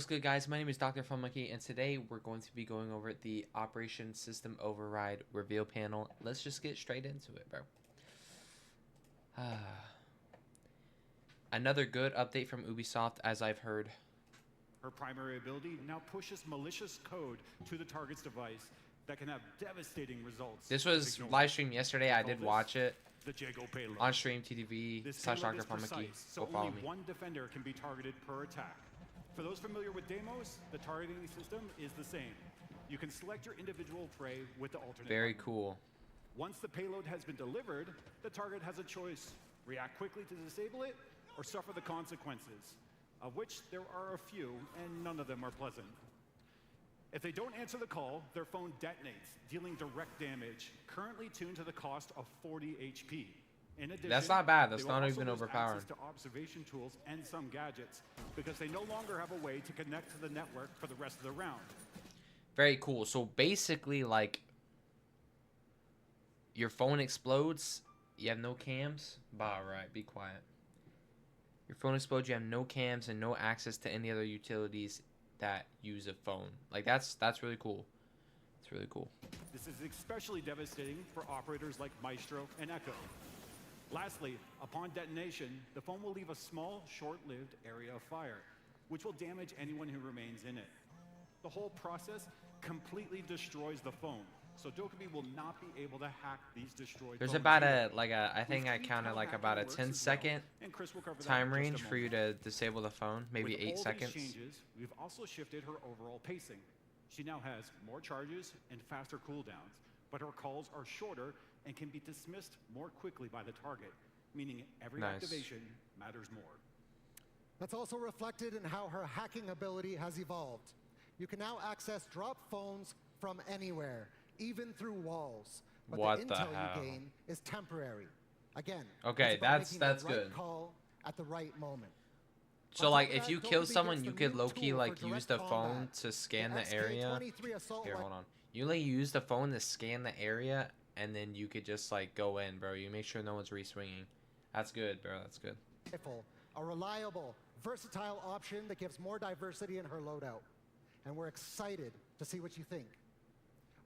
What's good, guys? My name is Drfnmonkey, and today we're going to be going over the Operation System Override reveal panel. Let's just get straight into it, bro. Another good update from Ubisoft, as I've heard. Her primary ability now pushes malicious code to the target's device that can have devastating results. This was live streamed yesterday. I did watch it the Jago payload. on stream, TTV/Drfnmonkey. So Go follow only me. one defender can be targeted per attack. For those familiar with Deimos, the targeting system is the same. You can select your individual prey with the alternate. Very button. cool. Once the payload has been delivered, the target has a choice: react quickly to disable it, or suffer the consequences, of which there are a few, and none of them are pleasant. If they don't answer the call, their phone detonates, dealing direct damage, currently tuned to the cost of 40 HP. In addition, That's not bad. That's they not will even also lose overpowered. access to observation tools and some gadgets, because they no longer have a way to connect to the network for the rest of the round. Very cool. So basically, like, your phone explodes, you have no cams. Bah, right, be quiet. Your phone explodes, you have no cams and no access to any other utilities that use a phone. Like, that's really cool. It's really cool. This is especially devastating for operators like Maestro and Echo. Lastly, upon detonation, the phone will leave a small, short-lived area of fire, which will damage anyone who remains in it. The whole process completely destroys the phone, so Dokkaebi will not be able to hack these destroyed There's phones about either. I think I counted like about a 10-second time range for you to disable the phone, maybe With 8 all seconds. These changes, we've also shifted her overall pacing. She now has more charges and faster cooldowns, but her calls are shorter and can be dismissed more quickly by the target, meaning every activation matters more. That's also reflected in how her hacking ability has evolved. You can now access drop phones from anywhere, even through walls. But What the the intel hell? you gain is temporary. Again, Okay, it's about that's making the right good. call at the right moment. So On top like of if that, you kill Dokkaebi someone, gets you the could new low-key tool like for use direct the phone combat. to scan the The area. SK-23 assault Here, rifle. hold on. You like use the phone to scan the area, and then you could just like go in, bro. You make sure no one's re-swinging. That's good, bro. That's good. A reliable, versatile option that gives more diversity in her loadout. And we're excited to see what you think.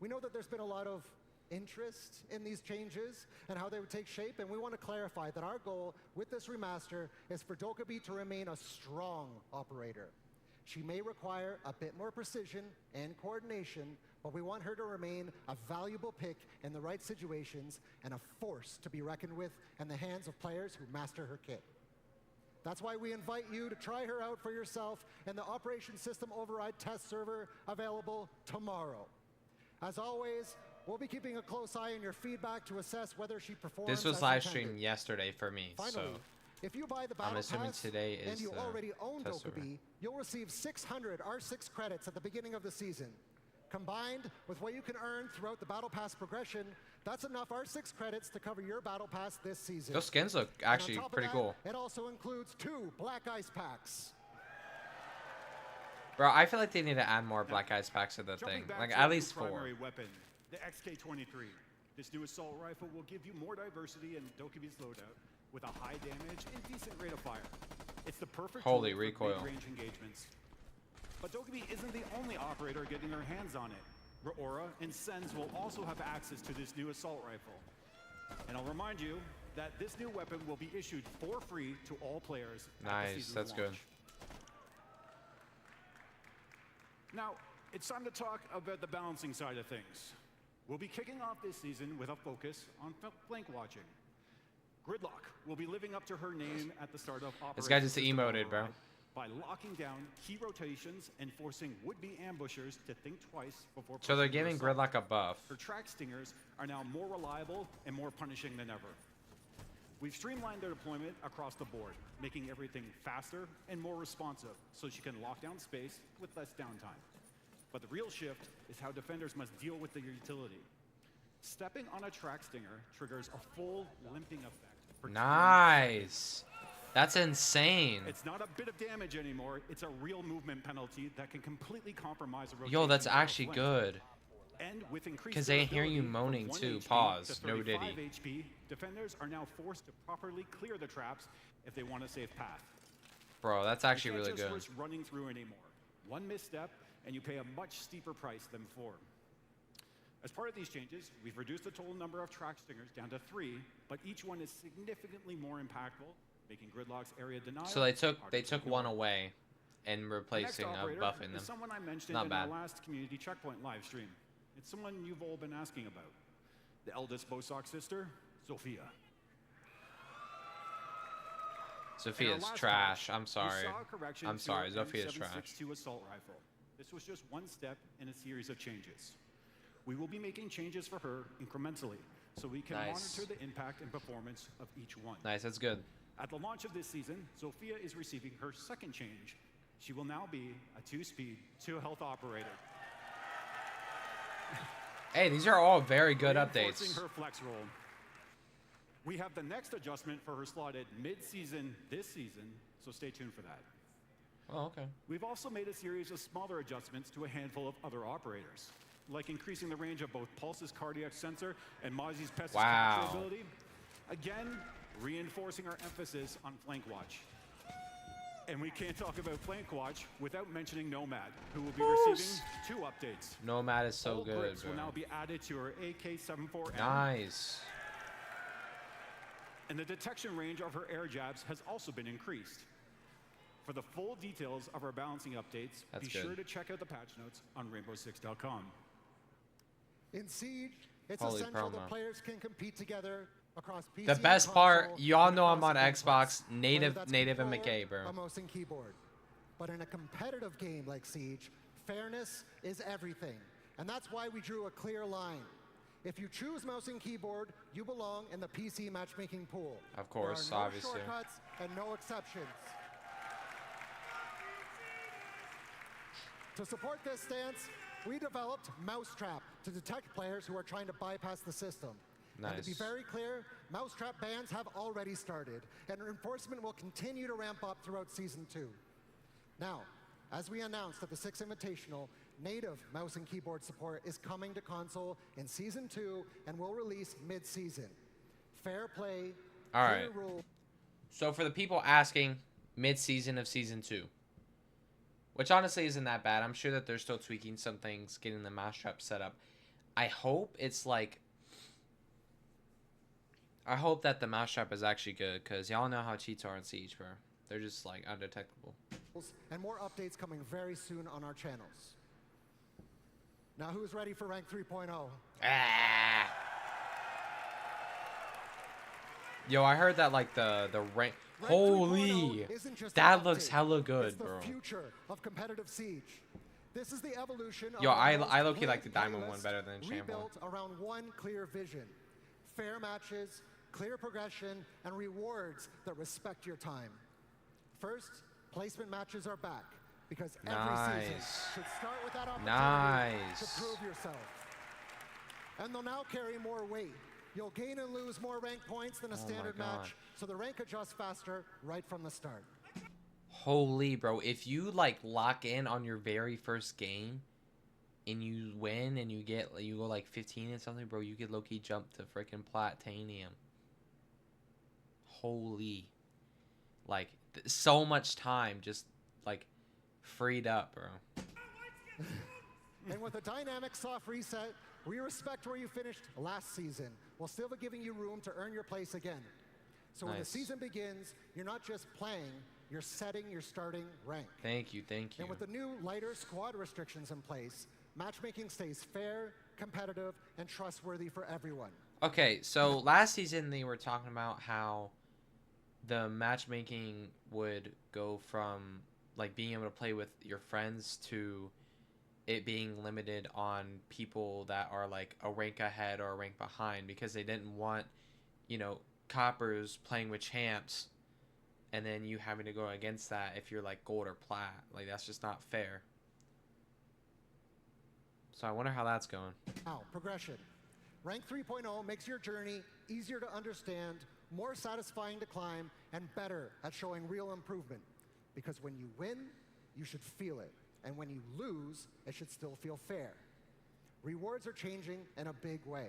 We know that there's been a lot of interest in these changes and how they would take shape, and we want to clarify that our goal with this remaster is for Dokkaebi to remain a strong operator. She may require a bit more precision and coordination, but we want her to remain a valuable pick in the right situations and a force to be reckoned with in the hands of players who master her kit. That's why we invite you to try her out for yourself in the Operation System Override test server, available tomorrow. As always, we'll be keeping a close eye on your feedback to assess whether she performs This was as live intended. streamed yesterday for me, Finally, so if you buy the I'm Battle assuming Pass today is and you the already own test server. Dokkaebi, you'll receive 600 R6 credits at the beginning of the season. Combined with what you can earn throughout the Battle Pass progression, that's enough R6 credits to cover your Battle Pass this season. Those skins look And on actually top of pretty that, cool. It also includes 2 Black Ice Packs. Bro, I feel like they need to add more Black Ice packs to the thing. Jumping back Like to at our new least 4. primary weapon, the XK-23. This new assault rifle will give you more diversity in Dokkaebi's loadout with a high damage and decent rate of fire. It's the perfect Holy tool recoil. for mid-range engagements. But Dokkaebi isn't the only operator getting their hands on it. Raora and Sens will also have access to this new assault rifle. And I'll remind you that this new weapon will be issued for free to all players at the Nice, season's that's good. launch. Now, it's time to talk about the balancing side of things. We'll be kicking off this season with a focus on flank watching. Gridlock will be living up to her name at the start of Operation This guy just System emoted, bro. Override by locking down key rotations and forcing would-be ambushers to think twice before So they're pushing their giving assault. Gridlock a buff. Her track stingers are now more reliable and more punishing than ever. We've streamlined their deployment across the board, making everything faster and more responsive so she can lock down space with less downtime. But the real shift is how defenders must deal with the utility. Stepping on a track stinger triggers a full limping effect. For 10 Nice. That's insane. It's not a bit of damage anymore. It's a real movement penalty that can completely compromise a rotation. Yo, that's or a actually flank. good. And with increased 'Cause they hear you durability from moaning 1 too. HP Pause. to No 35 diddy. HP, defenders are now forced to properly clear the traps if they want a safe path. Bro, that's You actually can't really just good. risk running through anymore. One misstep, and you pay a much steeper price than before. As part of these changes, we've reduced the total number of track stingers down to 3, but each one is significantly more impactful, making gridlock's area denial. So they took one away and replacing a buff in them. Is someone I mentioned Not in bad. our last community checkpoint live stream. It's someone you've all been asking about. The eldest Bosock sister, Sophia. Sophia's trash. I'm sorry. I'm sorry. Sophia's Sophia's trash. assault rifle. This was just one step in a series of changes. We will be making changes for her incrementally, so we can Nice. monitor the impact and performance of each one. Nice. That's good. At the launch of this season, Sophia is receiving her second change. She will now be a 2-speed, 2-health operator. Hey, these are all very good Reinforcing updates. her flex roll. We have the next adjustment for her slotted mid-season this season, so stay tuned for that. Oh, okay. We've also made a series of smaller adjustments to a handful of other operators, like increasing the range of both Pulse's cardiac sensor and Mozzie's Pest's capture ability. Again, reinforcing our emphasis on flank watch. And we can't talk about flank watch without mentioning Nomad, who will be receiving 2 updates. Nomad is so All good, grips bro. will now be added to her AK-74M. Nice. And the detection range of her air jabs has also been increased. For the full details of our balancing updates, That's be good. sure to check out the patch notes on rainbow6.com. In Siege, it's Holy essential promo. that players can compete together across PC The and best console part, y'all and know I'm on across Xbox, inputs, whether native that's and controller, McKay, bro. a mouse and keyboard. But in a competitive game like Siege, fairness is everything. And that's why we drew a clear line. If you choose mouse and keyboard, you belong in the PC matchmaking pool. Of course, there are no obviously. shortcuts and no exceptions. To support this stance, we developed Mousetrap to detect players who are trying to bypass the system. And to be Nice. very clear, Mousetrap bans have already started, and enforcement will continue to ramp up throughout Season 2. Now, as we announced at the 6 Invitational, native mouse and keyboard support is coming to console in Season 2 and will release mid-season. Fair play, All clear right. rules. So for the people asking, mid-season of season 2, which honestly isn't that bad. I'm sure that they're still tweaking some things, getting the mousetrap set up. I hope it's like, I hope that the mousetrap is actually good, because y'all know how cheats are in Siege, bro. They're just like undetectable. And more updates coming very soon on our channels. Now, who's ready for rank 3.0? Ah. Yo, I heard that like the rank. Rank Holy, 3.0 isn't just an that looks update. hella good, It's the bro. future of competitive Siege. This is the evolution of Yo, our I most low-key like the played diamond one playlist, better than champ one. rebuilt around one clear vision: fair matches, clear progression, and rewards that respect your time. First, placement matches are back, because every season Nice. should start with that opportunity Nice. to prove yourself. And they'll now carry more weight. You'll gain and lose more rank points than a Oh my standard God. match, so the rank adjusts faster right from the start. Holy, bro, if you like lock in on your very first game and you win and you go like 15 and something, bro, you could low-key jump to freaking platinum. Holy, like so much time just like freed up, bro. And with a dynamic soft reset, we respect where you finished last season, while still giving you room to earn your place again. So when the Nice. season begins, you're not just playing, you're setting your starting rank. Thank you, thank you. And with the new lighter squad restrictions in place, matchmaking stays fair, competitive, and trustworthy for everyone. Okay, so last season they were talking about how the matchmaking would go from like being able to play with your friends to it being limited on people that are like a rank ahead or a rank behind, because they didn't want, you know, coppers playing with champs and then you having to go against that if you're like gold or plat. Like, that's just not fair. So I wonder how that's going. Now, progression. Rank 3.0 makes your journey easier to understand, more satisfying to climb, and better at showing real improvement. Because when you win, you should feel it. And when you lose, it should still feel fair. Rewards are changing in a big way.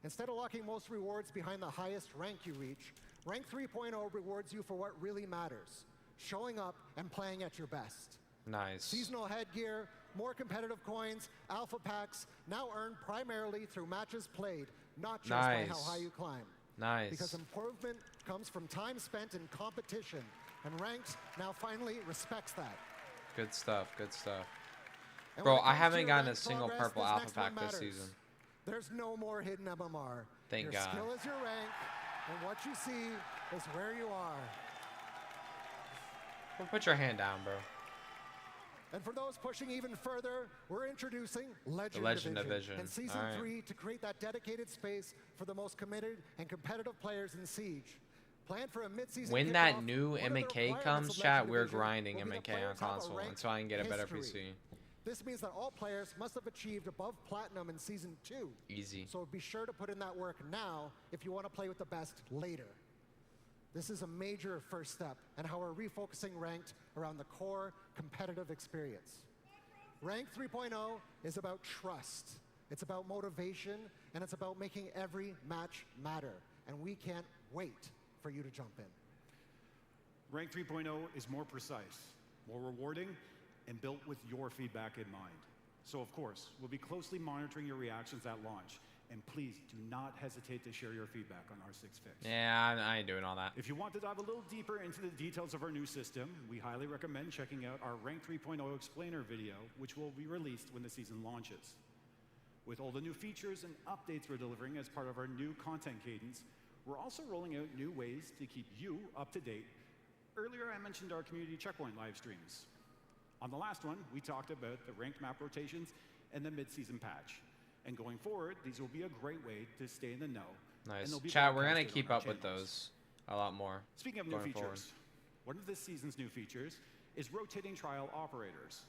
Instead of locking most rewards behind the highest rank you reach, Rank 3.0 rewards you for what really matters: showing up and playing at your best. Nice. Seasonal headgear, more competitive coins, alpha packs, now earned primarily through matches played, not just by how high you climb. Nice. Because improvement comes from time spent in competition, and Ranked now finally respects that. Good stuff, good stuff. And Bro, when it I comes to haven't your gotten a ranked single progress, purple this alpha next one pack this matters. season. There's no more hidden MMR. Thank your God. skill is your rank, and what you see is where you are. Well, put your hand down, bro. And for those pushing even further, we're introducing Legend, Division. in Season All right. 3 to create that dedicated space for the most committed and competitive players in Siege. Planned for a mid-season When kickoff, that new one of the MK requirements comes, of chat, Legend we're Division grinding will be that MK on players have a console ranked until I can get a better history. PC. This means that all players must have achieved above Platinum in Season 2. Easy. So be sure to put in that work now if you want to play with the best later. This is a major first step in how we're refocusing Ranked around the core competitive experience. Ranked 3.0 is about trust. It's about motivation, and it's about making every match matter. And we can't wait for you to jump in. Rank 3.0 is more precise, more rewarding, and built with your feedback in mind. So of course, we'll be closely monitoring your reactions at launch. And please do not hesitate to share your feedback on R6 Fix. Yeah, I ain't doing all that. If you want to dive a little deeper into the details of our new system, we highly recommend checking out our Rank 3.0 explainer video, which will be released when the season launches. With all the new features and updates we're delivering as part of our new content cadence, we're also rolling out new ways to keep you up to date. Earlier, I mentioned our community checkpoint live streams. On the last one, we talked about the ranked map rotations and the mid-season patch. And going forward, these will be a great way to stay in the know. Nice. And Chat, we're going to broadcasted keep on our up with channels. those a lot more. Speaking of new going features, forward. one of this season's new features is rotating trial operators.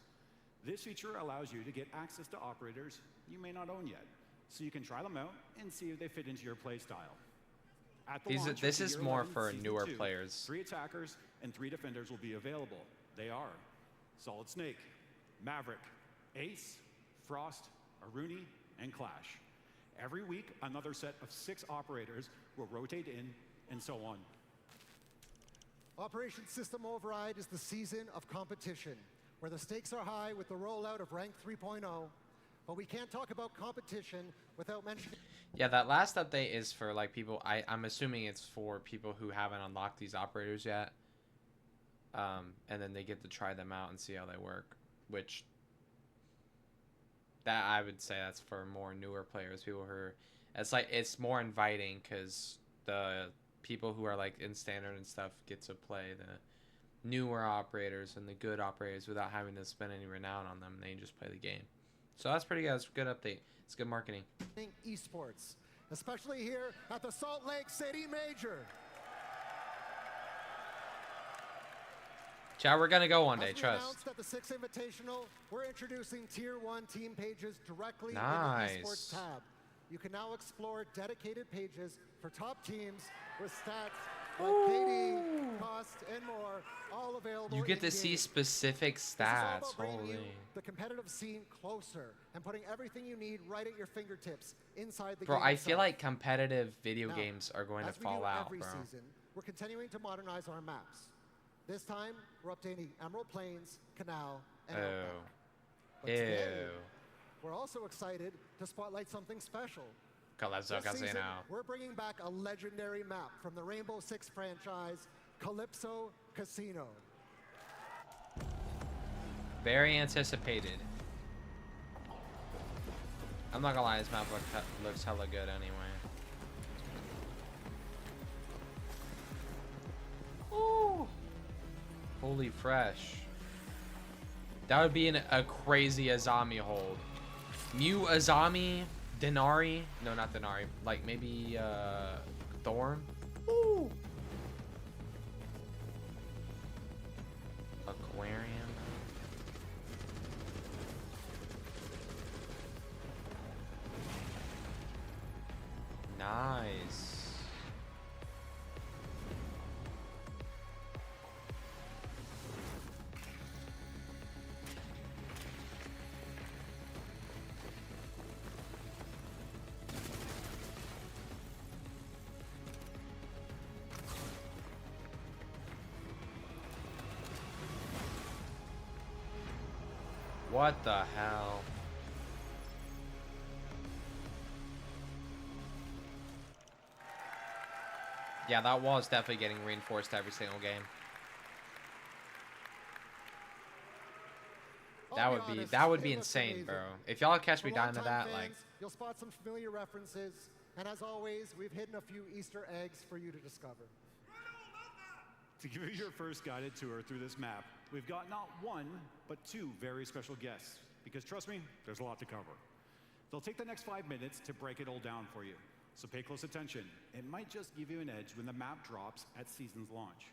This feature allows you to get access to operators you may not own yet, so you can try them out and see if they fit into your play style. At the launch of This the is Year more 11 for Season newer 2, players. 3 attackers and 3 defenders will be available. They are Solid Snake, Maverick, Ace, Frost, Aruni, and Clash. Every week, another set of 6 operators will rotate in, and so on. Operation System Override is the season of competition, where the stakes are high with the rollout of Rank 3.0, but we can't talk about competition without mentioning... Yeah, that last update is for like people, I'm assuming it's for people who haven't unlocked these operators yet. And then they get to try them out and see how they work, which that I would say that's for more newer players, people who are, it's more inviting because the people who are like in standard and stuff get to play the newer operators and the good operators without having to spend any renown on them. They just play the game. So that's pretty good. That's a good update. It's good marketing. Esports, especially here at the Salt Lake City Major. Chat, we're gonna go one day, As we trust. announced at the 6 Invitational, we're introducing Tier 1 team pages directly Nice. in the Esports tab. You can now explore dedicated pages for top teams with stats like KD, cost, and more, all available You get to in-game. see specific This is all stats. about bringing Holy. you the competitive scene closer and putting everything you need right at your fingertips inside the Bro, game I itself. feel like competitive video Now, games are going to as we fall do out, every bro. season, we're continuing to modernize our maps. This time, we're updating Emerald Plains, Canal, and Outback. But today, Ew. we're also excited to spotlight something special. Calypso This season, Casino. we're bringing back a legendary map from the Rainbow Six franchise, Calypso Casino. Very anticipated. I'm not gonna lie, this map looks hella good anyway. Ooh. Holy fresh. That would be a crazy Azami hold. New Azami, Denari. No, not Denari. Like maybe Thorn. Ooh. Aquarium. Nice. What the hell? Yeah, that wall is definitely getting reinforced every single game. That would be insane, bro. If y'all catch me dying to that, fans, like, you'll spot some familiar references, and as always, we've hidden a few Easter eggs for you to discover. To give you your first guided tour through this map, we've got not one, but two very special guests. Because trust me, there's a lot to cover. They'll take the next 5 minutes to break it all down for you. So pay close attention. It might just give you an edge when the map drops at season's launch.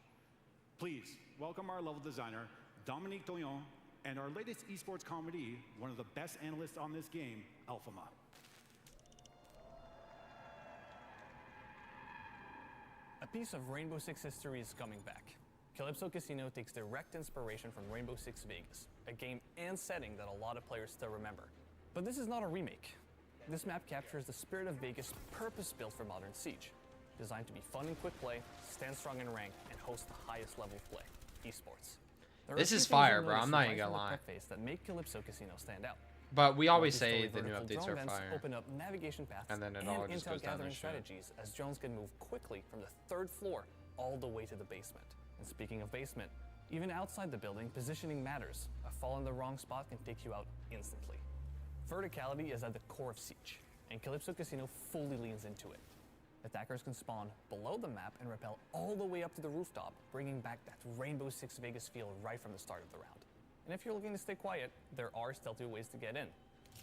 Please welcome our level designer, Dominique Doyon, and our latest esports comedy, one of the best analysts on this game, Alphama. A piece of Rainbow Six history is coming back. Calypso Casino takes direct inspiration from Rainbow Six Vegas, a game and setting that a lot of players still remember. But this is not a remake. This map captures the spirit of Vegas purpose-built for modern Siege, designed to be fun and quick play, stand strong in rank, and host the highest level of play, esports. this is fire, bro. I'm not even gonna lie. That make Calypso Casino stand out. But we always say the new updates are fire. Open up navigation paths And then it all just intel goes down gathering the shit. strategies as drones can move quickly from the 3rd floor all the way to the basement. And speaking of basement, even outside the building, positioning matters. A fall in the wrong spot can take you out instantly. Verticality is at the core of Siege, and Calypso Casino fully leans into it. Attackers can spawn below the map and rappel all the way up to the rooftop, bringing back that Rainbow Six Vegas feel right from the start of the round. And if you're looking to stay quiet, there are stealthy ways to get in.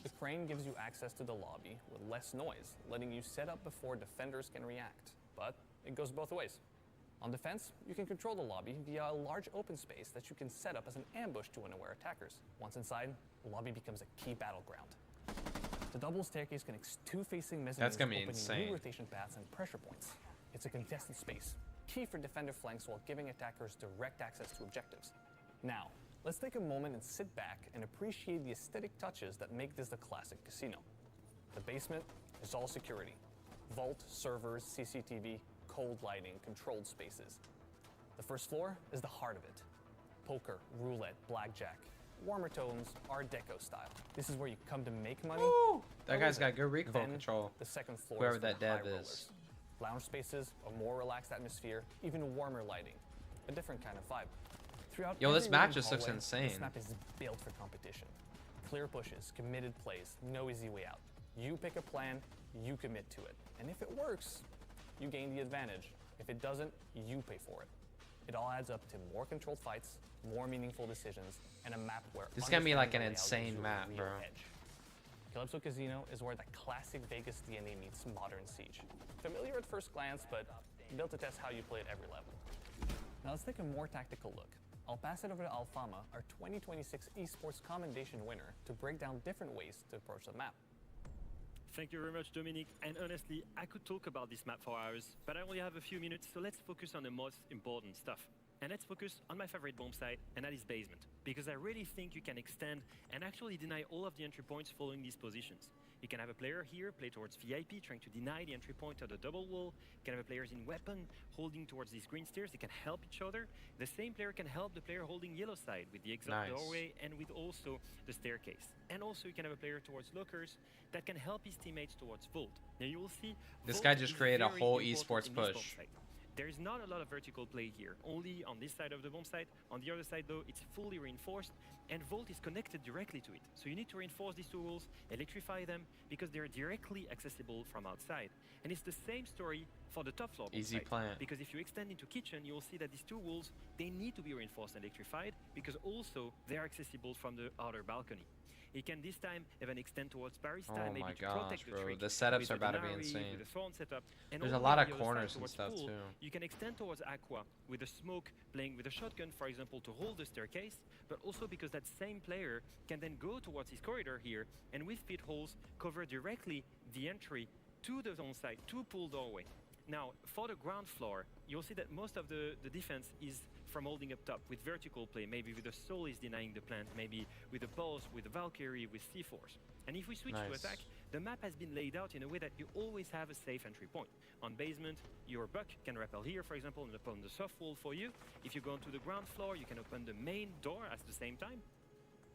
The crane gives you access to the lobby with less noise, letting you set up before defenders can react. But it goes both ways. On defense, you can control the lobby via a large open space that you can set up as an ambush to unaware attackers. Once inside, the lobby becomes a key battleground. The double staircase connects two facing mezzanines, That's gonna be opening insane. new rotation paths and pressure points. It's a contested space, key for defender flanks while giving attackers direct access to objectives. Now, let's take a moment and sit back and appreciate the aesthetic touches that make this the classic casino. The basement is all security. Vault, servers, CCTV, cold lighting, controlled spaces. The first floor is the heart of it. Poker, roulette, blackjack, warmer tones, Art Deco style. This is where you come to make money. Woo! That guy's got good recoil Then, control. The second floor Whoever is that for the dev high is. rollers. Lounge spaces, a more relaxed atmosphere, even warmer lighting. A different kind of vibe. Throughout Yo, this every map room just looks hallway, insane. This map is built for competition. Clear pushes, committed plays, no easy way out. You pick a plan, you commit to it. And if it works, you gain the advantage. If it doesn't, you pay for it. It all adds up to more controlled fights, more meaningful decisions, and a map where This is gonna be like an understanding the layout insane gives you a map, real bro. edge. Calypso Casino is where the classic Vegas DNA meets modern Siege. Familiar at first glance, but built to test how you play at every level. Now let's take a more tactical look. I'll pass it over to Alphama, our 2026 Esports Commendation winner, to break down different ways to approach the map. Thank you very much, Dominic. And honestly, I could talk about this map for hours, but I only have a few minutes, so let's focus on the most important stuff. And let's focus on my favorite bomb site, and that is basement. Because I really think you can extend and actually deny all of the entry points following these positions. You can have a player here play towards VIP, trying to deny the entry point of the double wall. You can have players in weapon holding towards these green stairs. They can help each other. The same player can help the player holding yellow side with the exit Nice. doorway and with also the staircase. And also you can have a player towards lockers that can help his teammates towards vault. Now you will see This vault guy just is created a very whole important esports in this bomb push. site. There is not a lot of vertical play here, only on this side of the bomb site. On the other side though, it's fully reinforced and Vault is connected directly to it. So you need to reinforce these two walls, electrify them, because they're directly accessible from outside. And it's the same story for the top floor bomb Easy site. plant. Because if you extend into kitchen, you'll see that these two walls, they need to be reinforced and electrified, because also they're accessible from the outer balcony. It can this time even extend towards Paris Oh time, maybe my to gosh, protect the bro. trick The setups with are the about to be Denari, insane. with the Thorn setup, and There's all a the lot way of on the other corners side and towards stuff, pool, too. You can extend towards Aqua with a smoke playing with a shotgun, for example, to hold the staircase, but also because that same player can then go towards his corridor here and with pit holes cover directly the entry to the zone side, to pool doorway. Now, for the ground floor, you'll see that most of the defense is from holding up top with vertical play, maybe with the Soul is denying the plant, maybe with the Pulse, with the Valkyrie, with C-Force. And if we switch to Nice. attack, the map has been laid out in a way that you always have a safe entry point. On basement, your buck can rappel here, for example, and open the soft wall for you. If you go onto the ground floor, you can open the main door at the same time.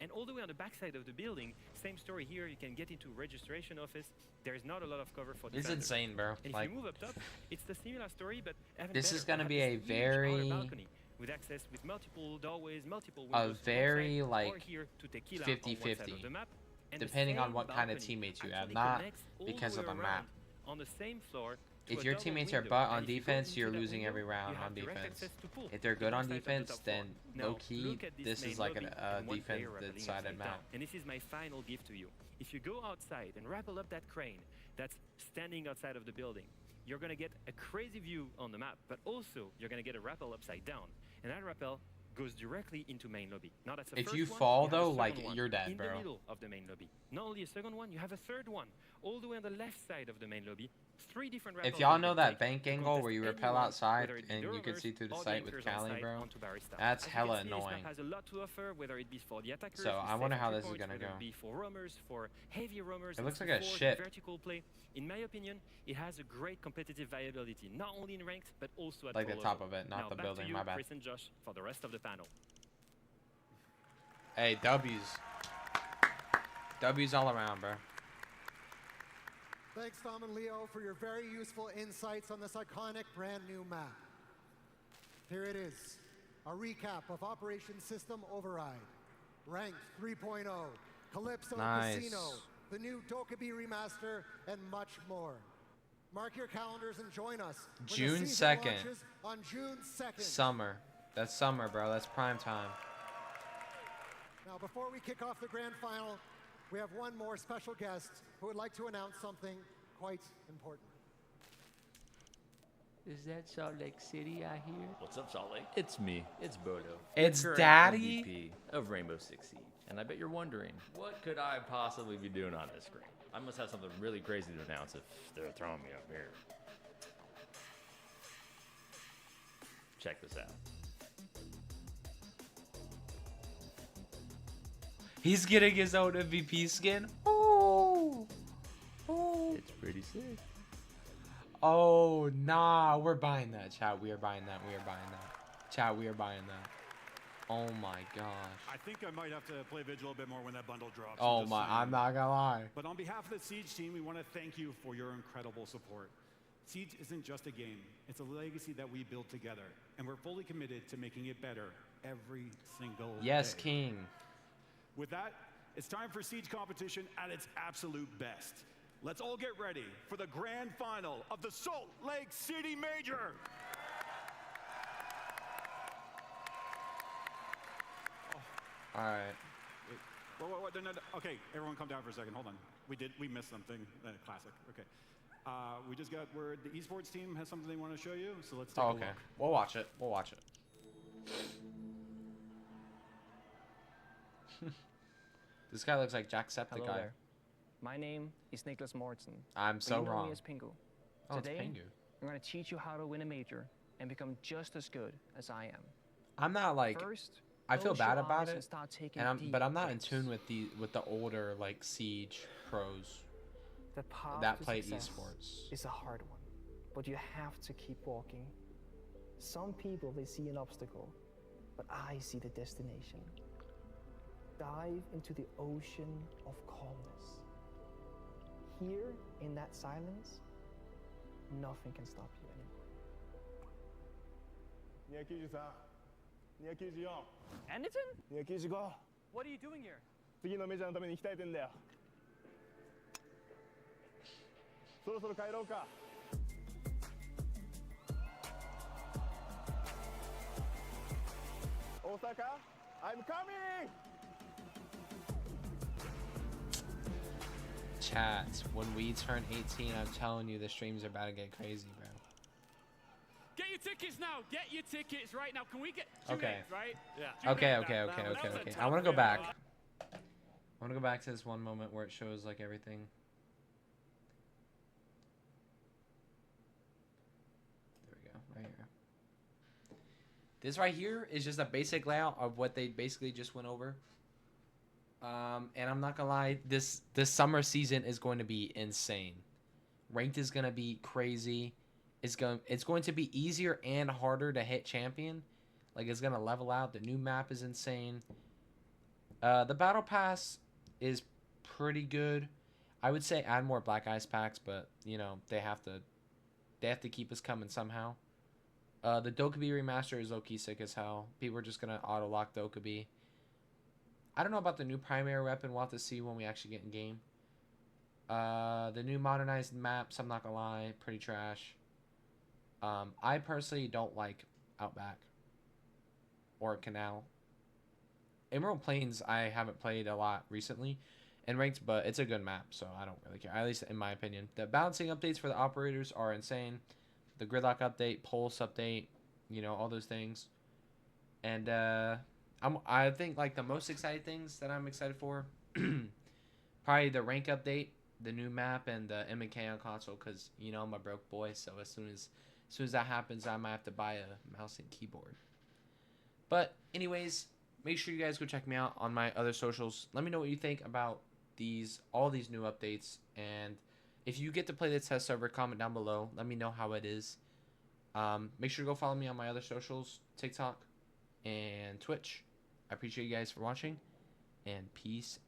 And all the way on the backside of the building, same story here. You can get into registration office. There's not a lot of cover for It's defenders. insane, bro. And Like, if you move up top, it's the similar story, but even this better. is gonna You be have a this huge outer very, balcony with access with multiple doorways, multiple a windows. very, or like, here to Tequila on one side 50-50, of the map. And the depending on same what kind of balcony teammates you have, actually not connects all because the of way the around map. on the same floor to If a your double teammates are window. butt on And if you go defense, into you're that losing window, every round you have on direct defense. access to pool, If they're the good on backside of the defense, top floor. then Now, low key, look at this main is like lobby a and one player defense rappelling sided upside map. down. And this is my final gift to you. If you go outside and rappel up that crane that's standing outside of the building, you're going to get a crazy view on the map, but also you're going to get a rappel upside down. And that rappel goes directly into main lobby. Now that's the If first you one, fall, you have a though, second like, one you're dead, in bro. the middle of the main lobby. Not only a second one, you have a third one all the way on the left side of the main lobby. 3 different rappels If y'all you know can that take bank to angle contest where you any rappel round, outside whether it be and the you can roamers see through the or site with anchors on Cali, site bro, onto Barista. that's As you hella can see, this annoying. map has a lot to offer, whether it be for the attackers, So, with I wonder safe how entry this is points, gonna whether go. it be for roamers, for heavy roamers, It looks and like a for ship. vertical play. In my opinion, it has a great competitive viability, not only in ranked, but also at Like pro the top level. of it, not Now, the back to building, you, my bad. Chris and Josh, for the rest of the panel. Hey, W's. W's all around, bro. Thanks, Tom and Leo, for your very useful insights on this iconic brand new map. Here it is, a recap of Operation System Override, Ranked 3.0, Calypso Nice. Casino, the new Dokkaebi remaster, and much more. Mark your calendars and join us when the June season 2nd. launches on June 2nd. Summer. That's summer, bro. That's prime time. Now, before we kick off the grand final, we have one more special guest who would like to announce something quite important. Is that Salt Lake City I hear? What's up, Salt Lake? It's me. It's Bodo. It's current Daddy? MVP of Rainbow Six Siege. And I bet you're wondering, what could I possibly be doing on this screen? I must have something really crazy to announce if they're throwing me up here. Check this out. He's getting his own MVP skin. Oh. Oh. It's pretty sick. Oh, nah. We're buying that, chat. We are buying that. We are buying that. Chat, we are buying that. Oh my gosh. I think I might have to play Vigil a bit more when that bundle drops. Oh just my, saying. I'm not gonna lie. But on behalf of the Siege team, we want to thank you for your incredible support. Siege isn't just a game, it's a legacy that we built together, and we're fully committed to making it better every single Yes, day. King. With that, it's time for Siege competition at its absolute best. Let's all get ready for the grand final of the Salt Lake City Major. All right. Wait, no, okay, everyone calm down for a second. Hold on. We missed something. Classic. Okay. We just got word the esports team has something they want to show you, so let's take Oh, a okay. look. We'll watch it. We'll watch it. This guy looks like Jacksepticeye. Hello there. My name is Nicholas Mortensen. I'm but so you know wrong. me as Pingu. Oh, it's Today, Pingu. I'm going to teach you how to win a major and become just as good as I am. I'm not like. First, I feel close your bad about eyes it, and start taking and but I'm not in deep tune breaths. with the older like Siege pros The path that to played success esports. is a hard one, but you have to keep walking. Some people, they see an obstacle, but I see the destination. Dive into the ocean of calmness. Here, in that silence, nothing can stop you anymore. 293、294、 Anderton? 295。 What are you doing here? 次のメジャーのために鍛えてんだよ。そろそろ帰ろうか。大阪、I'm coming! Chat, when we turn 18, I'm telling you, the streams are about to get crazy, bro. Get your tickets now. Get your tickets right now. Can we get June Okay. 8th, right? Yeah. Okay, June 8th, okay, that okay, was okay, a okay. I tough want to go one. back. I want to go back to this one moment where it shows like everything. There we go, right here. This right here is just a basic layout of what they basically just went over. And I'm not gonna lie, this summer season is going to be insane. Ranked is gonna be crazy. It's going to be easier and harder to hit champion. Like it's gonna level out. The new map is insane. The battle pass is pretty good. I would say add more Black Ice packs, but you know they have to keep us coming somehow. The Dokkaebi remaster is low-key sick as hell. People are just gonna auto lock Dokkaebi. I don't know about the new primary weapon. We'll have to see when we actually get in game. The new modernized maps, I'm not gonna lie, pretty trash. I personally don't like Outback or Canal. Emerald Plains I haven't played a lot recently in ranked, but it's a good map, so I don't really care, at least in my opinion. The balancing updates for the operators are insane. The gridlock update, pulse update, you know, all those things. And I think like the most exciting things that I'm excited for, probably the rank update, the new map, and the M&K on console, because you know I'm a broke boy, so as soon as that happens, I might have to buy a mouse and keyboard. But anyways, make sure you guys go check me out on my other socials. Let me know what you think about all these new updates, and if you get to play the test server, comment down below. Let me know how it is. Make sure to go follow me on my other socials, TikTok and Twitch. I appreciate you guys for watching, and peace